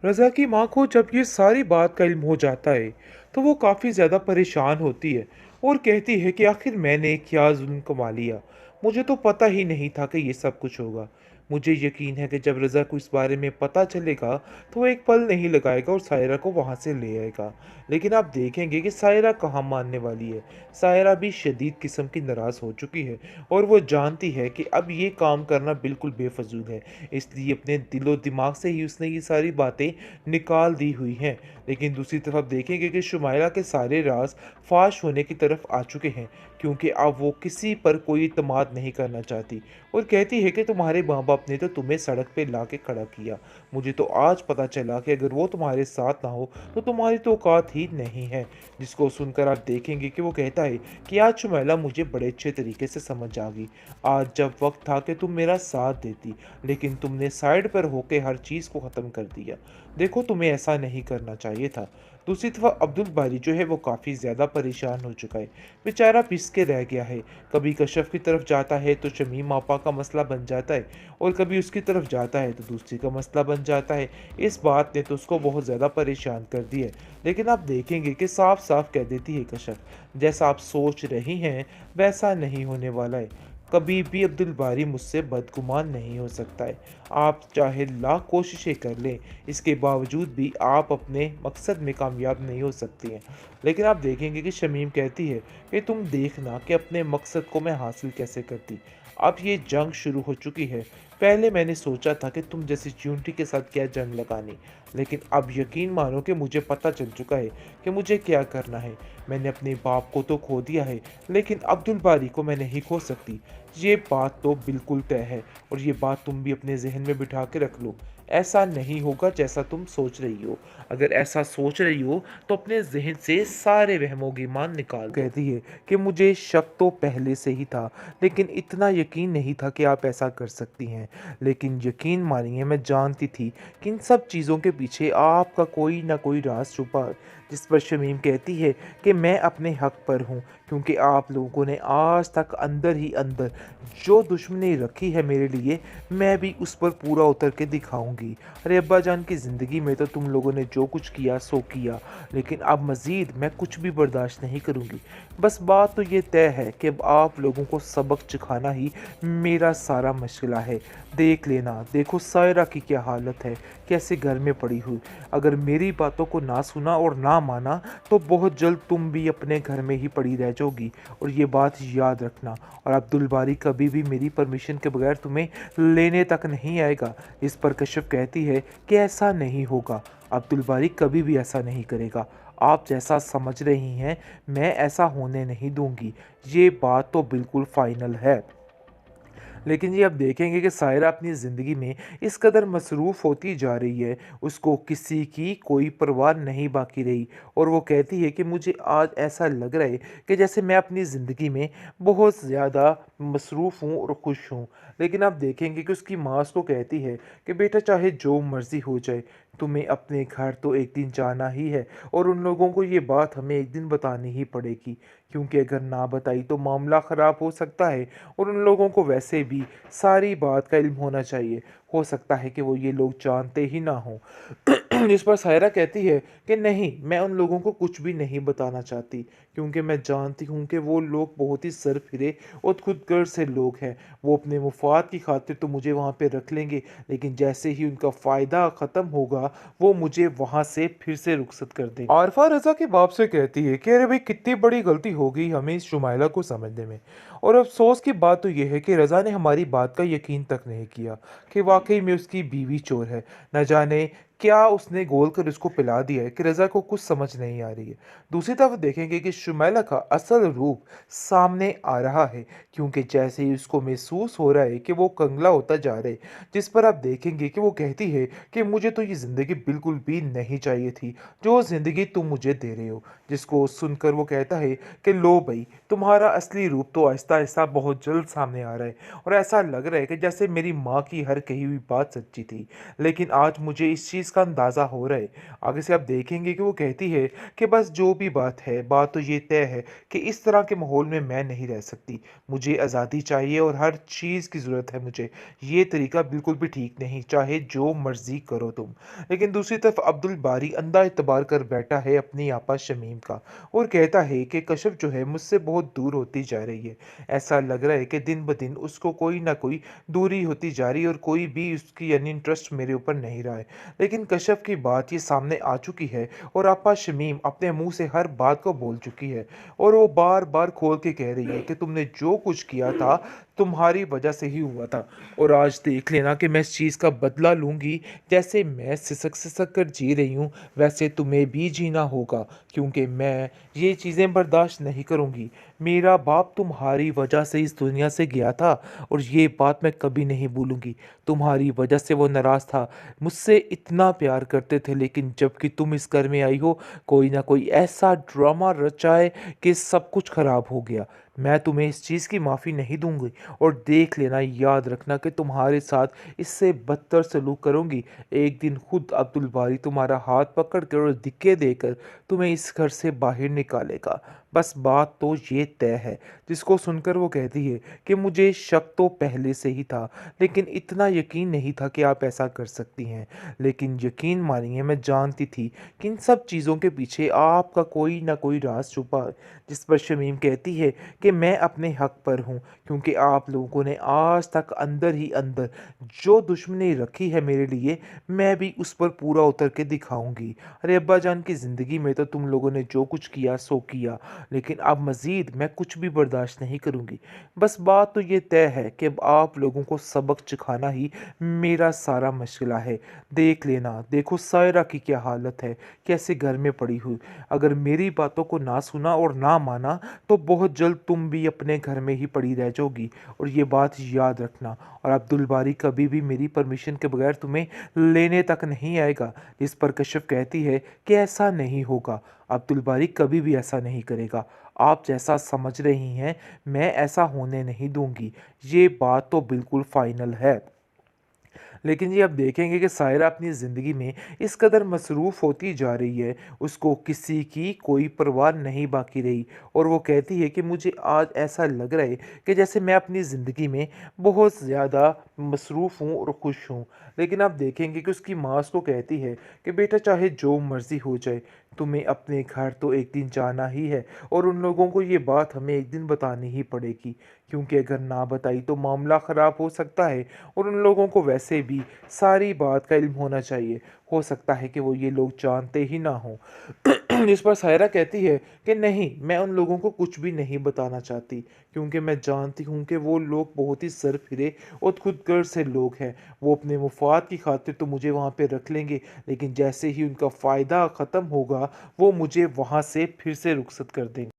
रज़ा की माँ को जब ये सारी बात का इल्म हो जाता है, तो वो काफ़ी ज़्यादा परेशान होती है और कहती है कि आखिर मैंने क्या ज़ुल्म कमा लिया। मुझे तो पता ही नहीं था कि ये सब कुछ होगा। मुझे यकीन है कि जब रज़ा को इस बारे में पता चलेगा, तो वो एक पल नहीं लगाएगा और सायरा को वहाँ से ले आएगा। लेकिन आप देखेंगे कि सायरा कहाँ मानने वाली है। सायरा भी शदीद किस्म की नाराज़ हो चुकी है और वो जानती है कि अब ये काम करना बिल्कुल बेफजूल है। इसलिए अपने दिलो दिमाग से ही उसने ये सारी बातें निकाल दी हुई हैं। लेकिन दूसरी तरफ आप देखेंगे कि शुमाइला के सारे राज फाश होने की तरफ आ चुके हैं, क्योंकि अब वो किसी पर कोई इत्मीनान नहीं करना चाहती और कहती है कि तुम्हारे माँ बाप ने तो तुम्हें सड़क पे ला के खड़ा किया। मुझे तो आज पता चला कि अगर वो तुम्हारे साथ ना हो तो तुम्हारी तो औकात ही नहीं है। जिसको सुनकर आप देखेंगे कि वो कहता है कि आज शुमाइला मुझे बड़े अच्छे तरीके से समझ आ गई। आज जब वक्त था कि तुम मेरा साथ देती, लेकिन तुमने साइड पर होकर हर चीज़ को ख़त्म कर दिया। देखो, तुम्हें ऐसा नहीं करना चाहिए था। दूसरी तरफ अब्दुल बारी जो है वो काफ़ी ज़्यादा परेशान हो चुका है। बेचारा पिस के रह गया है। कभी कशफ की तरफ जाता है तो शमीम आपा का मसला बन जाता है और कभी उसकी तरफ जाता है तो दूसरी का मसला बन जाता है। इस बात ने तो उसको बहुत ज़्यादा परेशान कर दिया है। लेकिन आप देखेंगे कि साफ साफ कह देती है कशफ, जैसा आप सोच रही हैं वैसा नहीं होने वाला है। कभी भी अब्दुल बारी मुझसे बदगुमान नहीं हो सकता है। आप चाहे लाख कोशिशें कर लें, इसके बावजूद भी आप अपने मकसद में कामयाब नहीं हो सकती हैं। लेकिन आप देखेंगे कि शमीम कहती है कि तुम देखना कि अपने मकसद को मैं हासिल कैसे करती। अब ये जंग शुरू हो चुकी है। पहले मैंने सोचा था कि तुम जैसी चूंटी के साथ क्या जंग लगानी, लेकिन अब यकीन मानो कि मुझे पता चल चुका है कि मुझे क्या करना है। मैंने अपने बाप को तो खो दिया है, लेकिन अब्दुल बारी को मैं नहीं खो सकती। ये बात तो बिल्कुल तय है और ये बात तुम भी अपने जहन में बिठा के रख लो। ऐसा नहीं होगा जैसा तुम सोच रही हो। अगर ऐसा सोच रही हो तो अपने जहन से सारे वहमो गुमान निकाल दो। कहती है कि मुझे शक तो पहले से ही था, लेकिन इतना यकीन नहीं था कि आप ऐसा कर सकती हैं। लेकिन यकीन मानिए, मैं जानती थी कि इन सब चीज़ों के पीछे आपका कोई ना कोई राज छुपा है। जिस पर शमीम कहती है कि मैं अपने हक पर हूँ, क्योंकि आप लोगों ने आज तक अंदर ही अंदर जो दुश्मनी रखी है मेरे लिए, मैं भी उस पर पूरा उतर के दिखाऊंगी। अरे अब्बा जान की ज़िंदगी में तो तुम लोगों ने जो कुछ किया सो किया, लेकिन अब मज़ीद मैं कुछ भी बर्दाश्त नहीं करूंगी। बस बात तो ये तय है कि अब आप लोगों को सबक सिखाना ही मेरा सारा मशगला है। देख लेना, देखो सायरा की क्या हालत है, कैसे घर में पड़ी हुई। अगर मेरी बातों को ना सुना और ना माना तो बहुत जल्द तुम भी अपने घर में ही पड़ी रह जाओगी। और ये बात याद रखना। और अब्दुल बारी कभी भी मेरी परमिशन के बगैर तुम्हें लेने तक नहीं आएगा। इस पर कश्यप कहती है कि ऐसा नहीं होगा, अब्दुल बारी कभी भी ऐसा नहीं करेगा। आप जैसा समझ रही हैं मैं ऐसा होने नहीं दूंगी। ये बात तो बिल्कुल फाइनल है। लेकिन ये आप देखेंगे कि सायरा अपनी ज़िंदगी में इस कदर मसरूफ़ होती जा रही है, उसको किसी की कोई परवाह नहीं बाकी रही। और वो कहती है कि मुझे आज ऐसा लग रहा है कि जैसे मैं अपनी ज़िंदगी में बहुत ज़्यादा मसरूफ़ हूँ और खुश हूँ। लेकिन आप देखेंगे कि उसकी माँ उसको कहती है कि बेटा, चाहे जो मर्ज़ी हो जाए, तुम्हें अपने घर तो एक दिन जाना ही है और उन लोगों को ये बात हमें एक दिन बतानी ही पड़ेगी, क्योंकि अगर ना बताई तो मामला ख़राब हो सकता है। और उन लोगों को वैसे भी सारी बात का इल्म होना चाहिए। हो सकता है कि वो ये लोग जानते ही ना हों। जिस पर सायरा कहती है कि नहीं, मैं उन लोगों को कुछ भी नहीं बताना चाहती, क्योंकि मैं जानती हूँ कि वो लोग बहुत ही सरफिरे और खुदगर्ज से लोग हैं। वो अपने मुफाद की खातिर तो मुझे वहाँ पे रख लेंगे, लेकिन जैसे ही उनका फ़ायदा ख़त्म होगा वो मुझे वहाँ से फिर से रुखसत कर देंगे। आरफा रज़ा के बाप से कहती है कि अरे भाई, कितनी बड़ी गलती हो गई हमें इस शुमाइला को समझने में। और अफसोस की बात तो यह है कि रज़ा ने हमारी बात का यकीन तक नहीं किया कि वाकई में उसकी बीवी चोर है। न जाने क्या उसने गोल कर उसको पिला दिया है कि रज़ा को कुछ समझ नहीं आ रही है। दूसरी तरफ देखेंगे कि शुमैला का असल रूप सामने आ रहा है, क्योंकि जैसे ही उसको महसूस हो रहा है कि वो कंगला होता जा रहा है। जिस पर आप देखेंगे कि वो कहती है कि मुझे तो ये ज़िंदगी बिल्कुल भी नहीं चाहिए थी जो ज़िंदगी तुम मुझे दे रहे हो। जिसको सुनकर वो कहता है कि लो भाई, तुम्हारा असली रूप तो आहिस्ता आहिस्ता-आहिस्ता बहुत जल्द सामने आ रहा है और ऐसा लग रहा है कि जैसे मेरी माँ की हर कही हुई बात सच्ची थी। लेकिन आज मुझे इस चीज़ का अंदाज़ा हो रहा है। आगे से आप देखेंगे कि वो कहती है कि बस जो भी बात है, बात तो ये तय है कि इस तरह के माहौल में मैं नहीं रह सकती। मुझे आज़ादी चाहिए और हर चीज़ की ज़रूरत है मुझे। ये तरीका बिल्कुल भी ठीक नहीं, चाहे जो मर्ज़ी करो तुम। लेकिन दूसरी तरफ अब्दुल बारी अंधा एतबार कर बैठा है अपनी आपा शमीम का और कहता है कि कश्फ जो है मुझसे बहुत दूर होती जा रही है। ऐसा लग रहा है कि दिन ब दिन उसको कोई ना कोई दूरी होती जा रही है और कोई भी उसकी यानी इंटरेस्ट मेरे ऊपर नहीं रहा है। लेकिन कश्फ की बात ये सामने आ चुकी है और आपा शमीम अपने मुंह से हर बात को बोल चुकी है और वो बार बार खोल के कह रही है कि तुमने जो कुछ किया था तुम्हारी वजह से ही हुआ था और आज देख लेना कि मैं इस चीज़ का बदला लूंगी। जैसे मैं सिसक सिसक कर जी रही हूँ वैसे तुम्हें भी जीना होगा क्योंकि मैं ये चीज़ें बर्दाश्त नहीं करूँगी। मेरा बाप तुम्हारी वजह से इस दुनिया से गया था और ये बात मैं कभी नहीं भूलूंगी। तुम्हारी वजह से वो नाराज़ था, मुझसे इतना प्यार करते थे, लेकिन जब कि तुम इस घर में आई हो कोई ना कोई ऐसा ड्रामा रचाए कि सब कुछ खराब हो गया। मैं तुम्हें इस चीज़ की माफ़ी नहीं दूंगी और देख लेना, याद रखना कि तुम्हारे साथ इससे बदतर सलूक करूंगी। एक दिन खुद अब्दुल बारी तुम्हारा हाथ पकड़ कर और धिक्के देकर तुम्हें इस घर से बाहर निकालेगा। बस बात तो ये तय है। जिसको सुनकर वो कहती है कि मुझे शक तो पहले से ही था, लेकिन इतना यकीन नहीं था कि आप ऐसा कर सकती हैं। लेकिन यकीन मानिए मैं जानती थी कि इन सब चीज़ों के पीछे आपका कोई ना कोई राज छुपा है। जिस पर शमीम कहती है कि मैं अपने हक पर हूँ क्योंकि आप लोगों ने आज तक अंदर ही अंदर जो दुश्मनी रखी है मेरे लिए, मैं भी उस पर पूरा उतर के दिखाऊंगी। अरे अब्बा जान की ज़िंदगी में तो तुम लोगों ने जो कुछ किया सो किया, लेकिन अब मज़ीद मैं कुछ भी बर्दाश्त नहीं करूंगी। बस बात तो ये तय है कि अब आप लोगों को सबक सिखाना ही मेरा सारा मशगला है। देख लेना, देखो सायरा की क्या हालत है, कैसे घर में पड़ी हुई। अगर मेरी बातों को ना सुना और ना माना तो बहुत जल्द तुम भी अपने घर में ही पड़ी रह जाओगी और ये बात याद रखना। और अब्दुल बारी कभी भी मेरी परमिशन के बगैर तुम्हें लेने तक नहीं आएगा। इस पर कश्यप कहती है कि ऐसा नहीं होगा, अब्दुल बारी कभी भी ऐसा नहीं करेगा। आप जैसा समझ रही हैं मैं ऐसा होने नहीं दूंगी। ये बात तो बिल्कुल फाइनल है। लेकिन ये आप देखेंगे कि सायरा अपनी ज़िंदगी में इस कदर मसरूफ़ होती जा रही है, उसको किसी की कोई परवाह नहीं बाकी रही और वो कहती है कि मुझे आज ऐसा लग रहा है कि जैसे मैं अपनी ज़िंदगी में बहुत ज़्यादा मसरूफ़ हूँ और खुश हूँ। लेकिन आप देखेंगे कि उसकी माँ उसको कहती है कि बेटा चाहे जो मर्ज़ी हो जाए, तुम्हें अपने घर तो एक दिन जाना ही है और उन लोगों को ये बात हमें एक दिन बतानी ही पड़ेगी, क्योंकि अगर ना बताई तो मामला ख़राब हो सकता है और उन लोगों को वैसे भी सारी बात का इल्म होना चाहिए। हो सकता है कि वो ये लोग जानते ही ना हों। इस पर सायरा कहती है कि नहीं, मैं उन लोगों को कुछ भी नहीं बताना चाहती क्योंकि मैं जानती हूँ कि वो लोग बहुत ही सरफिरे और खुदगर्ज से लोग हैं। वो अपने मुफाद की खातिर तो मुझे वहाँ पे रख लेंगे, लेकिन जैसे ही उनका फ़ायदा ख़त्म होगा वो मुझे वहाँ से फिर से रुखसत कर देंगे।